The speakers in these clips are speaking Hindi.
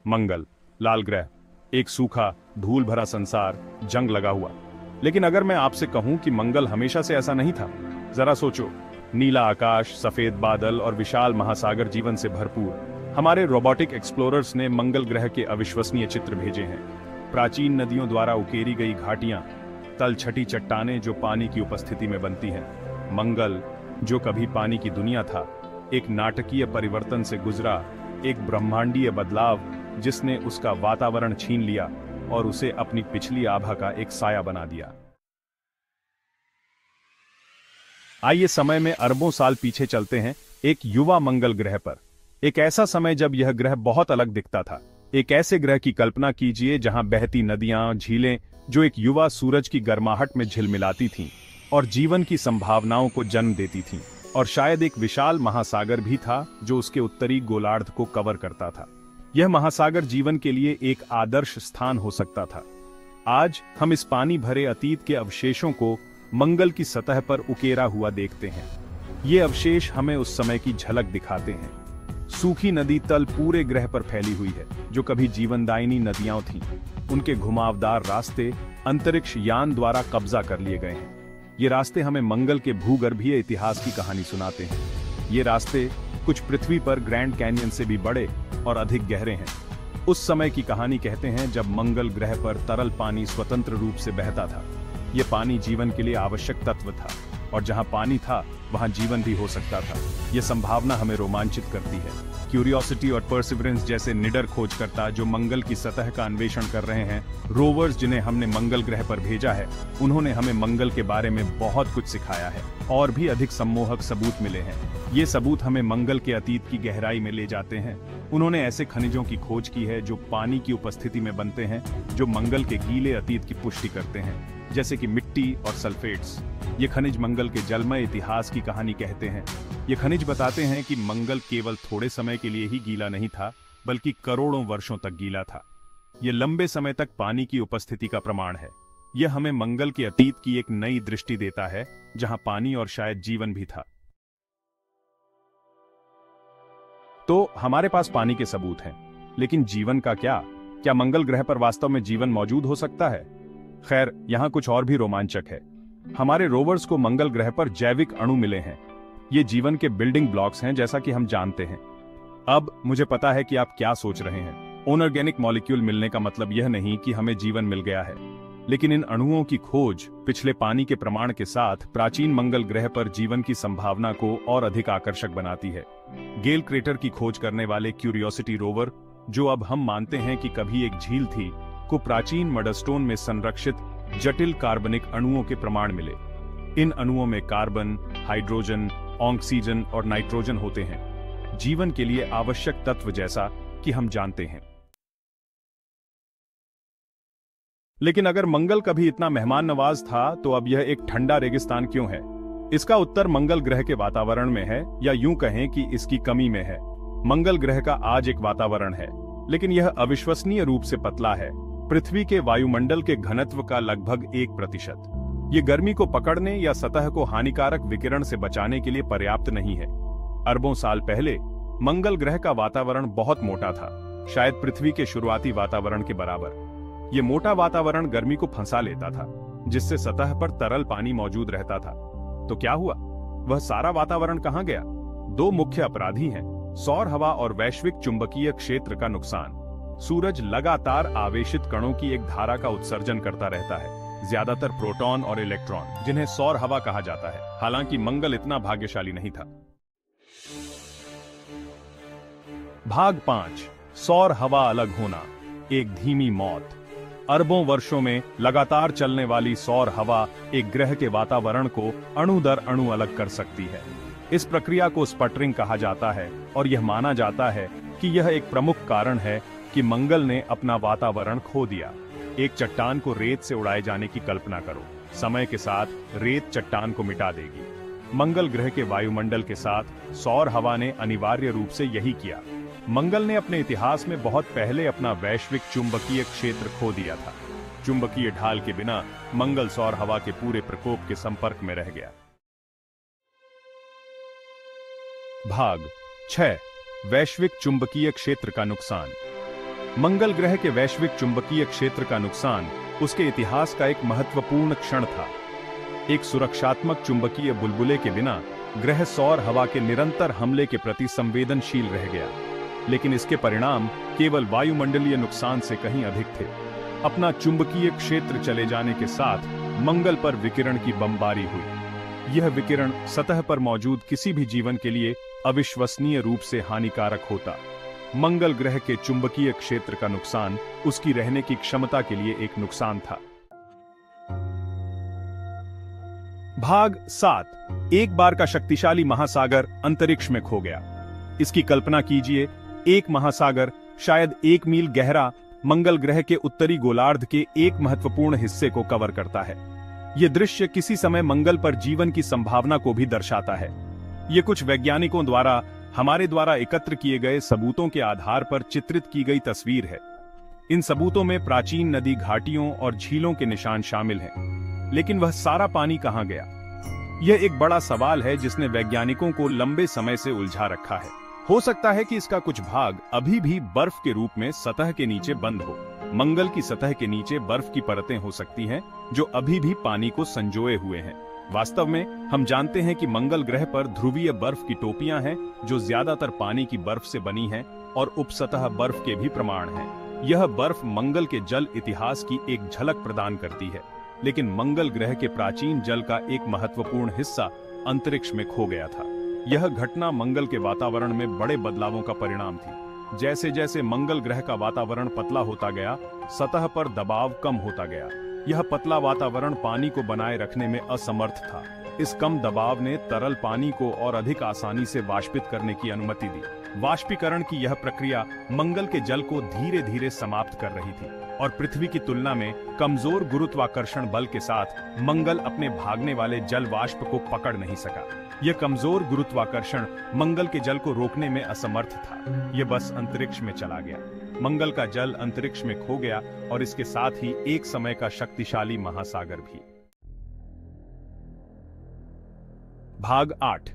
मंगल, लाल ग्रह, एक सूखा, धूल भरा संसार, जंग लगा हुआ। लेकिन अगर मैं आपसे कहूं कि मंगल हमेशा से ऐसा नहीं था, जरा सोचो, नीला आकाश, सफेद बादल और विशाल महासागर जीवन से भरपूर। हमारे रोबोटिक एक्सप्लोरर्स ने मंगल ग्रह के अविश्वसनीय चित्र भेजे हैं। प्राचीन नदियों द्वारा उकेरी गई घाटियां, तलछटी चट्टानें जो पानी की उपस्थिति में बनती हैं। मंगल, जो कभी पानी की दुनिया था, एक नाटकीय परिवर्तन से गुजरा, एक ब्रह्मांडीय बदलाव जिसने उसका वातावरण छीन लिया और उसे अपनी पिछली आभा का एक साया बना दिया। आइए समय में अरबों साल पीछे चलते हैं, एक युवा मंगल ग्रह पर। एक ऐसा समय जब यह ग्रह बहुत अलग दिखता था। एक ऐसे ग्रह की कल्पना कीजिए जहां बहती नदियां, झीलें जो एक युवा सूरज की गर्माहट में झिलमिलाती थीं और जीवन की संभावनाओं को जन्म देती थीं। और शायद एक विशाल महासागर भी था जो उसके उत्तरी गोलार्ध को कवर करता था। यह महासागर जीवन के लिए एक आदर्श स्थान हो सकता था। आज हम इस पानी भरे अतीत के अवशेषों को मंगल की सतह पर उकेरा हुआ देखते हैं। ये अवशेष हमें उस समय की झलक दिखाते हैं। सूखी नदी तल पूरे ग्रह पर फैली हुई है, जो कभी जीवनदायिनी नदियां थीं। उनके घुमावदार रास्ते अंतरिक्ष यान द्वारा कब्जा कर लिए गए हैं। ये रास्ते हमें मंगल के भूगर्भीय इतिहास की कहानी सुनाते हैं। ये रास्ते कुछ पृथ्वी पर ग्रैंड कैनियन से भी बड़े और अधिक गहरे हैं। उस समय की कहानी कहते हैं जब मंगल ग्रह पर तरल पानी स्वतंत्र रूप से बहता था। ये पानी जीवन के लिए आवश्यक तत्व था, और जहां पानी था वहां जीवन भी हो सकता था। यह संभावना हमें रोमांचित करती है। क्यूरियोसिटी और परसिवरेंस जैसे निडर खोजकर्ता जो मंगल की सतह का अन्वेषण कर रहे हैं, रोवर्स जिन्हें हमने मंगल ग्रह पर भेजा है, उन्होंने हमें मंगल के बारे में बहुत कुछ सिखाया है। और भी अधिक सम्मोहक सबूत मिले हैं। ये सबूत हमें मंगल के अतीत की गहराई में ले जाते हैं। उन्होंने ऐसे खनिजों की खोज की है जो पानी की उपस्थिति में बनते हैं, जो मंगल के गीले अतीत की पुष्टि करते हैं, जैसे कि मिट्टी और सल्फेट्स। ये खनिज मंगल के जलमय इतिहास की कहानी कहते हैं। ये खनिज बताते हैं कि मंगल केवल थोड़े समय के लिए ही गीला नहीं था, बल्कि करोड़ों वर्षों तक गीला था। ये लंबे समय तक पानी की उपस्थिति का प्रमाण है। यह हमें मंगल के अतीत की एक नई दृष्टि देता है, जहां पानी और शायद जीवन भी था। तो हमारे पास पानी के सबूत हैं, लेकिन जीवन का क्या? क्या मंगल ग्रह पर वास्तव में जीवन मौजूद हो सकता है? खैर, यहां कुछ और भी रोमांचक है। हमारे रोवर्स को मंगल ग्रह पर जैविक अणु मिले हैं। ये जीवन के बिल्डिंग ब्लॉक्स हैं, जैसा कि हम जानते हैं। अब मुझे पता है कि आप क्या सोच रहे हैं। ऑर्गेनिक मॉलिक्यूल मिलने का मतलब यह नहीं कि हमें जीवन मिल गया है, लेकिन इन अणुओं की खोज पिछले पानी के प्रमाण के साथ प्राचीन मंगल ग्रह पर जीवन की संभावना को और अधिक आकर्षक बनाती है। गेल क्रेटर की खोज करने वाले क्यूरियोसिटी रोवर, जो अब हम मानते हैं कि कभी एक झील थी, को प्राचीन मडस्टोन में संरक्षित जटिल कार्बनिक अणुओं के प्रमाण मिले। इन अणुओं में कार्बन, हाइड्रोजन, ऑक्सीजन और नाइट्रोजन होते हैं, जीवन के लिए आवश्यक तत्व जैसा कि हम जानते हैं। लेकिन अगर मंगल कभी इतना मेहमान नवाज था, तो अब यह एक ठंडा रेगिस्तान क्यों है? इसका उत्तर मंगल ग्रह के वातावरण में है, या यूं कहें कि इसकी कमी में है। मंगल ग्रह का आज एक वातावरण है, लेकिन यह अविश्वसनीय रूप से पतला है, पृथ्वी के वायुमंडल के घनत्व का लगभग 1%। ये गर्मी को पकड़ने या सतह को हानिकारक विकिरण से बचाने के लिए पर्याप्त नहीं है। अरबों साल पहले मंगल ग्रह का वातावरण बहुत मोटा था, शायद पृथ्वी के शुरुआती वातावरण के बराबर। ये मोटा वातावरण गर्मी को फंसा लेता था, जिससे सतह पर तरल पानी मौजूद रहता था। तो क्या हुआ? वह सारा वातावरण कहां गया? दो मुख्य अपराधी हैं, सौर हवा और वैश्विक चुंबकीय क्षेत्र का नुकसान। सूरज लगातार आवेशित कणों की एक धारा का उत्सर्जन करता रहता है, ज्यादातर प्रोटॉन और इलेक्ट्रॉन, जिन्हें सौर हवा कहा जाता है। हालांकि मंगल इतना भाग्यशाली नहीं था। भाग 5, सौर हवा अलग होना, एक धीमी मौत। अरबों वर्षों में लगातार चलने वाली सौर हवा एक ग्रह के वातावरण को अणु दर अणु अलग कर सकती है। इस प्रक्रिया को स्पटरिंग कहा जाता है, और यह माना जाता है कि यह एक प्रमुख कारण है कि मंगल ने अपना वातावरण खो दिया। एक चट्टान को रेत से उड़ाए जाने की कल्पना करो। समय के साथ रेत चट्टान को मिटा देगी। मंगल ग्रह के वायुमंडल के साथ सौर हवा ने अनिवार्य रूप से यही किया। मंगल ने अपने इतिहास में बहुत पहले अपना वैश्विक चुंबकीय क्षेत्र खो दिया था। चुंबकीय ढाल के बिना मंगल सौर हवा के पूरे प्रकोप के संपर्क में रह गया। भाग 6, वैश्विक चुंबकीय क्षेत्र का नुकसान। मंगल ग्रह के वैश्विक चुंबकीय क्षेत्र का नुकसान उसके इतिहास का एक महत्वपूर्ण क्षण था। एक सुरक्षात्मक चुंबकीय बुलबुले के बिना ग्रह सौर हवा के निरंतर हमले के प्रति संवेदनशील रह गया, लेकिन इसके परिणाम केवल वायुमंडलीय नुकसान से कहीं अधिक थे। अपना चुंबकीय क्षेत्र चले जाने के साथ मंगल पर विकिरण की बमबारी हुई। यह विकिरण सतह पर मौजूद किसी भी जीवन के लिए अविश्वसनीय रूप से हानिकारक होता। मंगल ग्रह के चुंबकीय क्षेत्र का नुकसान उसकी रहने की क्षमता के लिए एक नुकसान था। भाग 7। एक बार का शक्तिशाली महासागर अंतरिक्ष में खो गया। इसकी कल्पना कीजिए, एक महासागर शायद 1 मील गहरा मंगल ग्रह के उत्तरी गोलार्ध के एक महत्वपूर्ण हिस्से को कवर करता है। यह दृश्य किसी समय मंगल पर जीवन की संभावना को भी दर्शाता है। यह कुछ वैज्ञानिकों द्वारा हमारे द्वारा एकत्र किए गए सबूतों के आधार पर चित्रित की गई तस्वीर है। इन सबूतों में प्राचीन नदी घाटियों और झीलों के निशान शामिल हैं। लेकिन वह सारा पानी कहां गया? यह एक बड़ा सवाल है जिसने वैज्ञानिकों को लंबे समय से उलझा रखा है। हो सकता है कि इसका कुछ भाग अभी भी बर्फ के रूप में सतह के नीचे बंद हो। मंगल की सतह के नीचे बर्फ की परतें हो सकती हैं जो अभी भी पानी को संजोए हुए हैं। वास्तव में हम जानते हैं कि मंगल ग्रह पर ध्रुवीय बर्फ की टोपियां हैं जो ज्यादातर पानी की बर्फ से बनी हैं और उपसतह बर्फ के भी प्रमाण हैं। यह बर्फ मंगल के जल इतिहास की एक झलक प्रदान करती है, लेकिन मंगल ग्रह के प्राचीन जल का एक महत्वपूर्ण हिस्सा अंतरिक्ष में खो गया था। यह घटना मंगल के वातावरण में बड़े बदलावों का परिणाम थी। जैसे जैसे मंगल ग्रह का वातावरण पतला होता गया, सतह पर दबाव कम होता गया। यह पतला वातावरण पानी को बनाए रखने में असमर्थ था। इस कम दबाव ने तरल पानी को और अधिक आसानी से वाष्पित करने की अनुमति दी। वाष्पीकरण की यह प्रक्रिया मंगल के जल को धीरे धीरे समाप्त कर रही थी और पृथ्वी की तुलना में कमजोर गुरुत्वाकर्षण बल के साथ मंगल अपने भागने वाले जल वाष्प को पकड़ नहीं सका। यह कमजोर गुरुत्वाकर्षण मंगल के जल को रोकने में असमर्थ था। यह बस अंतरिक्ष में चला गया। मंगल का जल अंतरिक्ष में खो गया और इसके साथ ही एक समय का शक्तिशाली महासागर भी। भाग 8।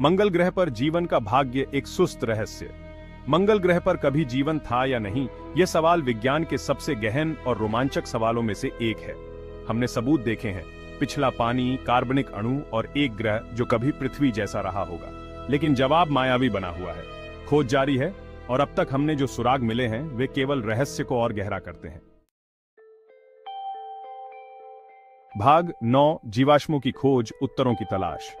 मंगल ग्रह पर जीवन का भाग्य एक सुस्त रहस्य। मंगल ग्रह पर कभी जीवन था या नहीं, यह सवाल विज्ञान के सबसे गहन और रोमांचक सवालों में से एक है। हमने सबूत देखे हैं, पिछला पानी, कार्बनिक अणु और एक ग्रह जो कभी पृथ्वी जैसा रहा होगा। लेकिन जवाब मायावी बना हुआ है। खोज जारी है और अब तक हमने जो सुराग मिले हैं वे केवल रहस्य को और गहरा करते हैं। भाग 9। जीवाश्मों की खोज, उत्तरों की तलाश।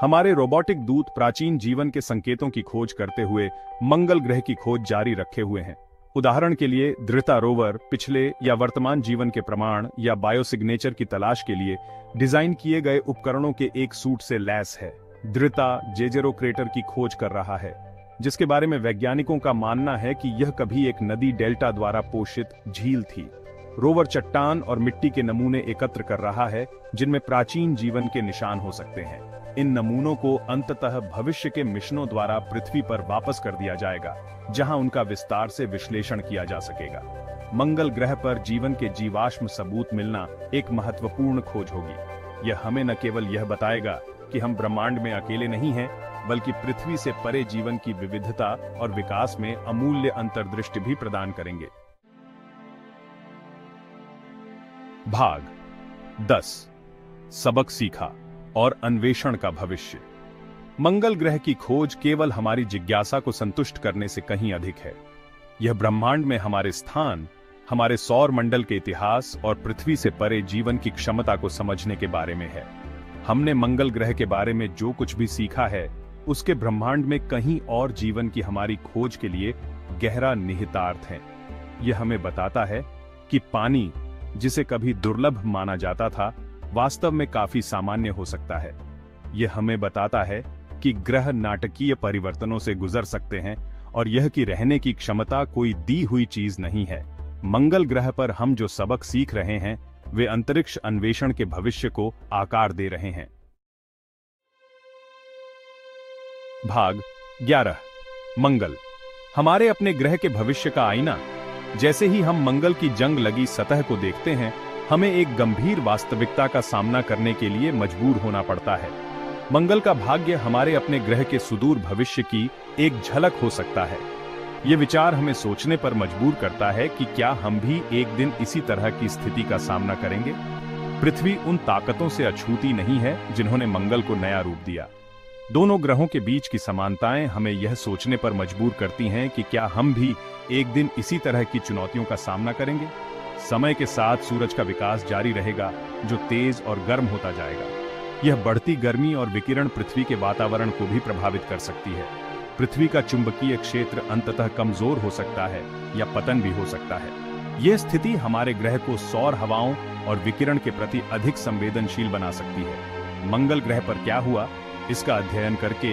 हमारे रोबोटिक दूत प्राचीन जीवन के संकेतों की खोज करते हुए मंगल ग्रह की खोज जारी रखे हुए हैं। उदाहरण के लिए धृता रोवर पिछले या वर्तमान जीवन के प्रमाण या बायोसिग्नेचर की तलाश के लिए डिजाइन किए गए उपकरणों के एक सूट से लैस है। धृता जेजेरो क्रेटर की खोज कर रहा है, जिसके बारे में वैज्ञानिकों का मानना है कि यह कभी एक नदी डेल्टा द्वारा पोषित झील थी। रोवर चट्टान और मिट्टी के नमूने एकत्र कर रहा है जिनमें प्राचीन जीवन के निशान हो सकते हैं। इन नमूनों को अंततः भविष्य के मिशनों द्वारा पृथ्वी पर वापस कर दिया जाएगा, जहां उनका विस्तार से विश्लेषण किया जा सकेगा। मंगल ग्रह पर जीवन के जीवाश्म सबूत मिलना एक महत्वपूर्ण खोज होगी। यह हमें न केवल यह बताएगा कि हम ब्रह्मांड में अकेले नहीं हैं, बल्कि पृथ्वी से परे जीवन की विविधता और विकास में अमूल्य अंतर्दृष्टि भी प्रदान करेंगे। भाग 10। सबक सीखा और अन्वेषण का भविष्य। मंगल ग्रह की खोज केवल हमारी जिज्ञासा को संतुष्ट करने से कहीं अधिक है। यह ब्रह्मांड में हमारे स्थान, हमारे सौर मंडल के इतिहास और पृथ्वी से परे जीवन की क्षमता को समझने के बारे में है। हमने मंगल ग्रह के बारे में जो कुछ भी सीखा है, उसके ब्रह्मांड में कहीं और जीवन की हमारी खोज के लिए गहरा निहितार्थ है। यह हमें बताता है कि पानी, जिसे कभी दुर्लभ माना जाता था, वास्तव में काफी सामान्य हो सकता है। यह हमें बताता है कि ग्रह नाटकीय परिवर्तनों से गुजर सकते हैं और यह कि रहने की क्षमता कोई दी हुई चीज नहीं है। मंगल ग्रह पर हम जो सबक सीख रहे हैं वे अंतरिक्ष अन्वेषण के भविष्य को आकार दे रहे हैं। भाग 11। मंगल, हमारे अपने ग्रह के भविष्य का आईना। जैसे ही हम मंगल की जंग लगी सतह को देखते हैं, हमें एक गंभीर वास्तविकता का सामना करने के लिए मजबूर होना पड़ता है। मंगल का भाग्य हमारे अपने ग्रह के सुदूर भविष्य की एक झलक हो सकता है। ये विचार हमें सोचने पर मजबूर करता है कि क्या हम भी एक दिन इसी तरह की स्थिति का सामना करेंगे। पृथ्वी उन ताकतों से अछूती नहीं है जिन्होंने मंगल को नया रूप दिया। दोनों ग्रहों के बीच की समानताएं हमें यह सोचने पर मजबूर करती हैं कि क्या हम भी एक दिन इसी तरह की चुनौतियों का सामना करेंगे। समय के साथ सूरज का विकास जारी रहेगा, जो तेज और गर्म होता जाएगा। यह बढ़ती गर्मी और विकिरण पृथ्वी के वातावरण को भी प्रभावित कर सकती है। पृथ्वी का चुंबकीय क्षेत्र अंततः कमजोर हो सकता है या पतन भी हो सकता है। यह स्थिति हमारे ग्रह को सौर हवाओं और विकिरण के प्रति अधिक संवेदनशील बना सकती है। मंगल ग्रह पर क्या हुआ, इसका अध्ययन करके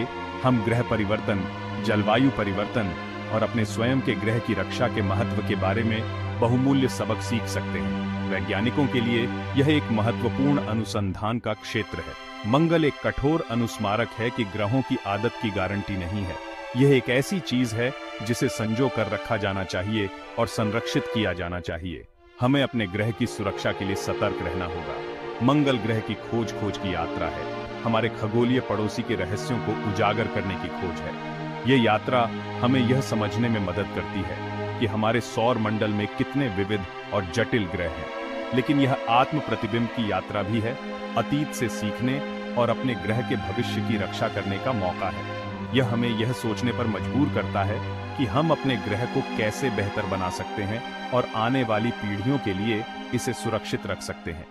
हम ग्रह परिवर्तन, जलवायु परिवर्तन और अपने स्वयं के ग्रह की रक्षा के महत्व के बारे में बहुमूल्य सबक सीख सकते हैं। वैज्ञानिकों के लिए यह एक महत्वपूर्ण अनुसंधान का क्षेत्र है। मंगल एक कठोर अनुस्मारक है कि ग्रहों की आदत की गारंटी नहीं है। यह एक ऐसी चीज है जिसे संजो कर रखा जाना चाहिए और संरक्षित किया जाना चाहिए। हमें अपने ग्रह की सुरक्षा के लिए सतर्क रहना होगा। मंगल ग्रह की खोज की यात्रा है। हमारे खगोलीय पड़ोसी के रहस्यों को उजागर करने की खोज है। यह यात्रा हमें यह समझने में मदद करती है कि हमारे सौर मंडल में कितने विविध और जटिल ग्रह हैं। लेकिन यह आत्म प्रतिबिंब की यात्रा भी है, अतीत से सीखने और अपने ग्रह के भविष्य की रक्षा करने का मौका है। यह हमें यह सोचने पर मजबूर करता है कि हम अपने ग्रह को कैसे बेहतर बना सकते हैं और आने वाली पीढ़ियों के लिए इसे सुरक्षित रख सकते हैं।